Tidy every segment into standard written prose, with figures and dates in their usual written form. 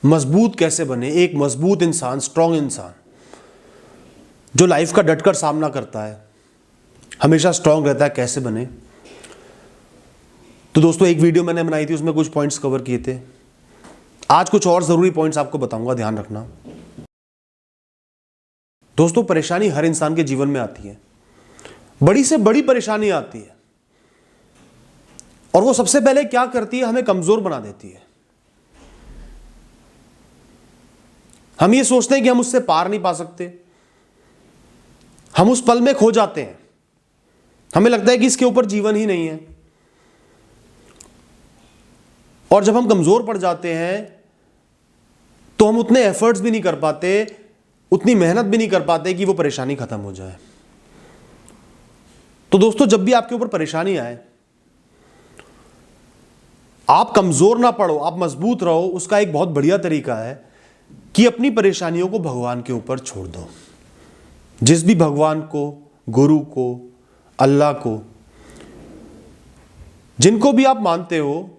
मजबूत कैसे बने, एक मजबूत इंसान, स्ट्रांग इंसान जो लाइफ का डटकर सामना करता है, हमेशा स्ट्रांग रहता है, कैसे बने। तो दोस्तों एक वीडियो मैंने बनाई थी, उसमें कुछ पॉइंट्स कवर किए थे। आज कुछ और जरूरी पॉइंट्स आपको बताऊंगा, ध्यान रखना। दोस्तों परेशानी हर इंसान के जीवन में आती है, बड़ी से बड़ी परेशानी आती है, और वो सबसे पहले क्या करती है, हमें कमजोर बना देती है। हम ये सोचते हैं कि हम उससे पार नहीं पा सकते, हम उस पल में खो जाते हैं, हमें लगता है कि इसके ऊपर जीवन ही नहीं है। और जब हम कमजोर पड़ जाते हैं तो हम उतने एफर्ट्स भी नहीं कर पाते, उतनी मेहनत भी नहीं कर पाते कि वो परेशानी खत्म हो जाए। तो दोस्तों जब भी आपके ऊपर परेशानी आए, आप कमजोर ना पड़ो, आप मजबूत रहो। उसका एक बहुत बढ़िया तरीका है कि अपनी परेशानियों को भगवान के ऊपर छोड़ दो। जिस भी भगवान को, गुरु को, अल्लाह को, जिनको भी आप मानते हो,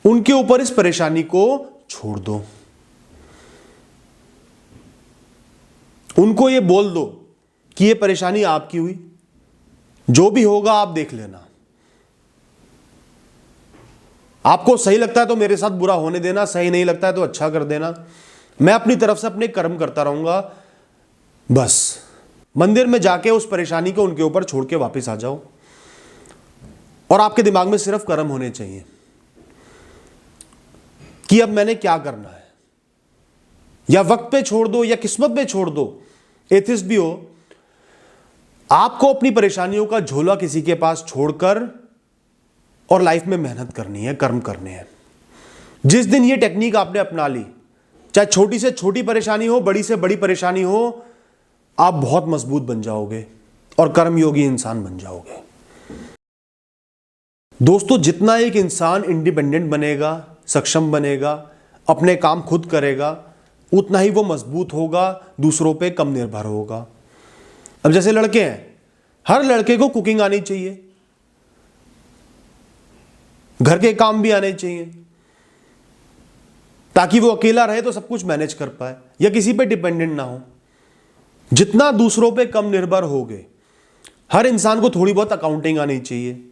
उनके ऊपर इस परेशानी को छोड़ दो। उनको ये बोल दो कि ये परेशानी आपकी हुई, जो भी होगा आप देख लेना। आपको सही लगता है तो मेरे साथ बुरा होने देना, सही नहीं लगता है तो अच्छा कर देना। मैं अपनी तरफ से अपने कर्म करता रहूंगा। बस मंदिर में जाके उस परेशानी को उनके ऊपर छोड़ के वापस आ जाओ, और आपके दिमाग में सिर्फ कर्म होने चाहिए कि अब मैंने क्या करना है। या वक्त पे छोड़ दो या किस्मत पे छोड़ दो, एथिस्ट भी हो, आपको अपनी परेशानियों का झोला किसी के पास छोड़कर और लाइफ में मेहनत करनी है, कर्म करने हैं। जिस दिन ये टेक्निक आपने अपना ली, चाहे छोटी से छोटी परेशानी हो, बड़ी से बड़ी परेशानी हो, आप बहुत मजबूत बन जाओगे और कर्मयोगी इंसान बन जाओगे। दोस्तों जितना एक इंसान इंडिपेंडेंट बनेगा, सक्षम बनेगा, अपने काम खुद करेगा, उतना ही वो मजबूत होगा, दूसरों पे कम निर्भर होगा। अब जैसे लड़के हैं, हर लड़के को कुकिंग आनी चाहिए, घर के काम भी आने चाहिए, ताकि वो अकेला रहे तो सब कुछ मैनेज कर पाए या किसी पे डिपेंडेंट ना हो। जितना दूसरों पे कम निर्भर होगे, हर इंसान को थोड़ी बहुत अकाउंटिंग आनी चाहिए,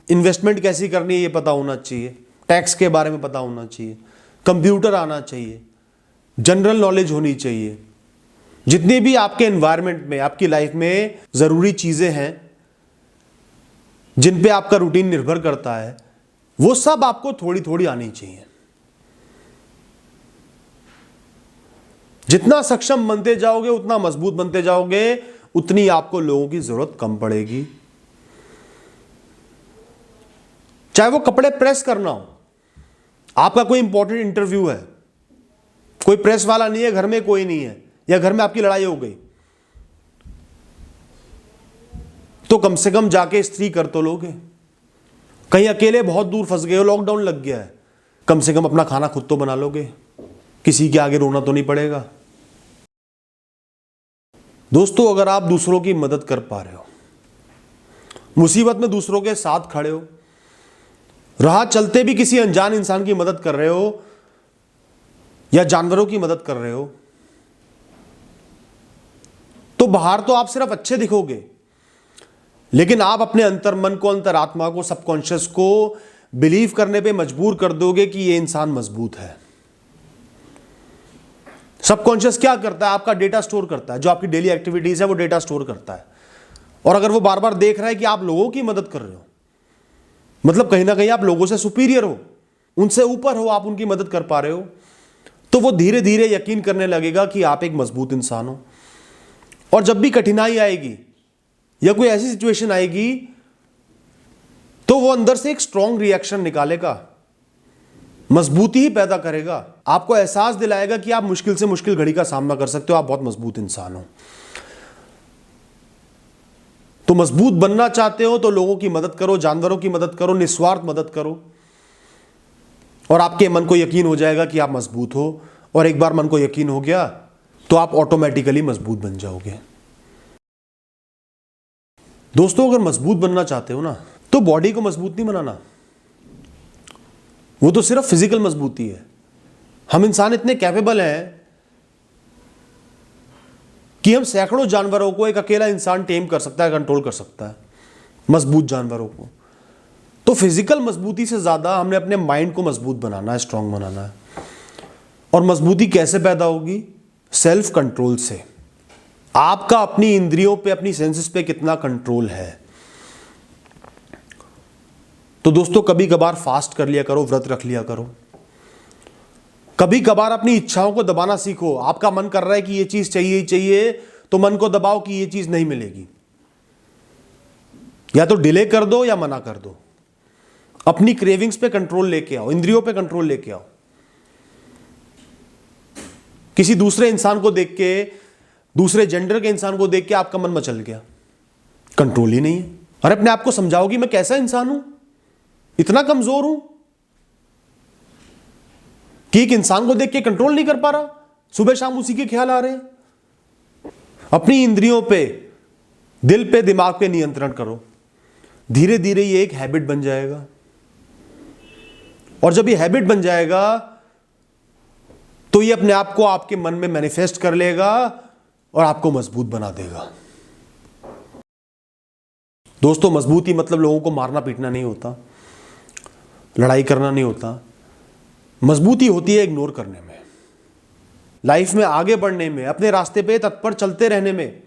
इन्वेस्टमेंट कैसी करनी है ये पता होना चाहिए, टैक्स के बारे में पता होना चाहिए, कंप्यूटर आना चाहिए, जनरल नॉलेज होनी चाहिए। जितनी भी आपके एनवायरनमेंट में, आपकी लाइफ में जरूरी चीजें हैं जिन पे आपका रूटीन निर्भर करता है, वो सब आपको थोड़ी थोड़ी आनी चाहिए। जितना सक्षम बनते जाओगे, उतना मजबूत बनते जाओगे, उतनी आपको लोगों की जरूरत कम पड़ेगी। चाहे वो कपड़े प्रेस करना हो, आपका कोई इंपॉर्टेंट इंटरव्यू है, कोई प्रेस वाला नहीं है, घर में कोई नहीं है, या घर में आपकी लड़ाई हो गई, तो कम से कम जाके इस्त्री कर तो लोगे। कहीं अकेले बहुत दूर फंस गए हो, लॉकडाउन लग गया है, कम से कम अपना खाना खुद तो बना लोगे, किसी के आगे रोना तो नहीं पड़ेगा। दोस्तों अगर आप दूसरों की मदद कर पा रहे हो, मुसीबत में दूसरों के साथ खड़े हो, राह चलते भी किसी अनजान इंसान की मदद कर रहे हो, या जानवरों की मदद कर रहे हो, तो बाहर तो आप सिर्फ अच्छे दिखोगे, लेकिन आप अपने अंतर्मन को, अंतरात्मा को, सबकॉन्शियस को बिलीव करने पे मजबूर कर दोगे कि ये इंसान मजबूत है। सबकॉन्शियस क्या करता है? आपका डेटा स्टोर करता है, जो आपकी डेली एक्टिविटीज है वो डेटा स्टोर करता है। और अगर वो बार बार देख रहा है कि आप लोगों की मदद कर रहे हो, मतलब कहीं ना कहीं आप लोगों से सुपीरियर हो, उनसे ऊपर हो, आप उनकी मदद कर पा रहे हो, तो वो धीरे धीरे यकीन करने लगेगा कि आप एक मजबूत इंसान हो। और जब भी कठिनाई आएगी या कोई ऐसी सिचुएशन आएगी, तो वो अंदर से एक स्ट्रॉन्ग रिएक्शन निकालेगा, मजबूती ही पैदा करेगा, आपको एहसास दिलाएगा कि आप मुश्किल से मुश्किल घड़ी का सामना कर सकते हो, आप बहुत मजबूत इंसान हो। तो मजबूत बनना चाहते हो तो लोगों की मदद करो, जानवरों की मदद करो, निस्वार्थ मदद करो, और आपके मन को यकीन हो जाएगा कि आप मजबूत हो। और एक बार मन को यकीन हो गया तो आप ऑटोमेटिकली मजबूत बन जाओगे। दोस्तों अगर मजबूत बनना चाहते हो ना, तो बॉडी को मजबूत नहीं बनाना, वो तो सिर्फ फिजिकल मजबूती है। हम इंसान इतने कैपेबल हैं कि हम सैकड़ों जानवरों को एक अकेला इंसान टेम कर सकता है, कंट्रोल कर सकता है, मजबूत जानवरों को। तो फिजिकल मजबूती से ज्यादा हमने अपने माइंड को मजबूत बनाना है, स्ट्रांग बनाना है। और मजबूती कैसे पैदा होगी? सेल्फ कंट्रोल से। आपका अपनी इंद्रियों पे, अपनी सेंसेस पे कितना कंट्रोल है। तो दोस्तों कभी कभार फास्ट कर लिया करो, व्रत रख लिया करो। कभी कभार अपनी इच्छाओं को दबाना सीखो। आपका मन कर रहा है कि ये चीज चाहिए ही चाहिए, तो मन को दबाओ कि ये चीज नहीं मिलेगी। या तो डिले कर दो या मना कर दो। अपनी क्रेविंग्स पे कंट्रोल लेके आओ, इंद्रियों पे कंट्रोल लेके आओ। किसी दूसरे इंसान को देख के, दूसरे जेंडर के इंसान को देख के आपका मन मचल गया, कंट्रोल ही नहीं है। और अपने आप को समझाओ कि मैं कैसा इंसान हूं, इतना कमजोर हूं कि एक इंसान को देख के कंट्रोल नहीं कर पा रहा, सुबह शाम उसी के ख्याल आ रहे हैं। अपनी इंद्रियों पे, दिल पे, दिमाग पे नियंत्रण करो। धीरे धीरे ये एक हैबिट बन जाएगा। और जब ये हैबिट बन जाएगा तो ये अपने आप को आपके मन में मैनिफेस्ट कर लेगा और आपको मजबूत बना देगा। दोस्तों मजबूती मतलब लोगों को मारना पीटना नहीं होता, लड़ाई करना नहीं होता। मजबूती होती है इग्नोर करने में, लाइफ में आगे बढ़ने में, अपने रास्ते पे तत्पर चलते रहने में,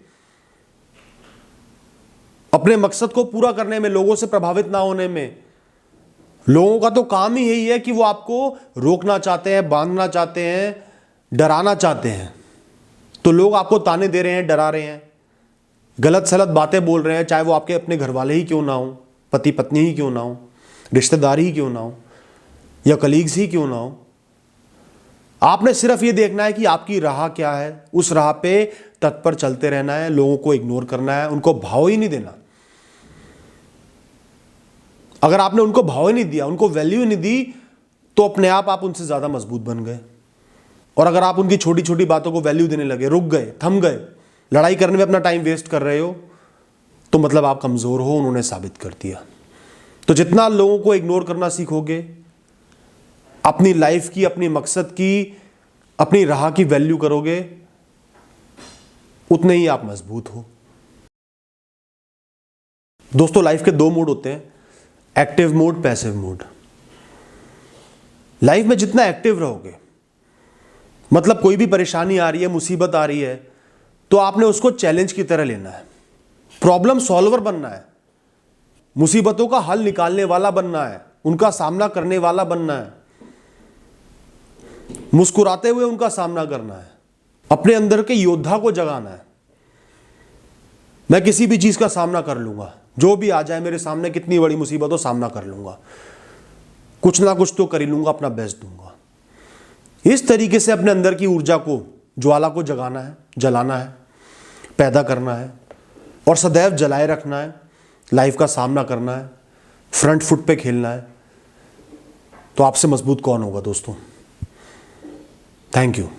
अपने मकसद को पूरा करने में, लोगों से प्रभावित ना होने में। लोगों का तो काम ही यही है कि वो आपको रोकना चाहते हैं, बांधना चाहते हैं, डराना चाहते हैं। तो लोग आपको ताने दे रहे हैं, डरा रहे हैं, गलत सलत बातें बोल रहे हैं, चाहे वो आपके अपने घर वाले ही क्यों ना हो, पति पत्नी ही क्यों ना हो, रिश्तेदार ही क्यों ना हो, या कलीग्स ही क्यों ना हो। आपने सिर्फ ये देखना है कि आपकी राह क्या है, उस राह पे तत्पर चलते रहना है, लोगों को इग्नोर करना है, उनको भाव ही नहीं देना। अगर आपने उनको भाव ही नहीं दिया, उनको वैल्यू ही नहीं दी, तो अपने आप उनसे ज्यादा मजबूत बन गए। और अगर आप उनकी छोटी छोटी बातों को वैल्यू देने लगे, रुक गए, थम गए, लड़ाई करने में अपना टाइम वेस्ट कर रहे हो, तो मतलब आप कमजोर हो, उन्होंने साबित कर दिया। तो जितना लोगों को इग्नोर करना सीखोगे, अपनी लाइफ की, अपनी मकसद की, अपनी राह की वैल्यू करोगे, उतने ही आप मजबूत हो। दोस्तों लाइफ के दो मोड होते हैं, active mode, passive mode. Life में जितना एक्टिव रहोगे, मतलब कोई भी परेशानी आ रही है, मुसीबत आ रही है, तो आपने उसको चैलेंज की तरह लेना है, प्रॉब्लम सॉल्वर बनना है, मुसीबतों का हल निकालने वाला बनना है, उनका सामना करने वाला बनना है, मुस्कुराते हुए उनका सामना करना है, अपने अंदर के योद्धा को जगाना है। मैं किसी भी चीज का सामना कर लूंगा, जो भी आ जाए मेरे सामने, कितनी बड़ी मुसीबत हो, सामना कर लूंगा, कुछ ना कुछ तो कर ही लूंगा, अपना बेस्ट दूंगा। इस तरीके से अपने अंदर की ऊर्जा को, ज्वाला को जगाना है, जलाना है, पैदा करना है और सदैव जलाए रखना है। लाइफ का सामना करना है, फ्रंट फुट पे खेलना है। तो आपसे मजबूत कौन होगा दोस्तों? Thank you.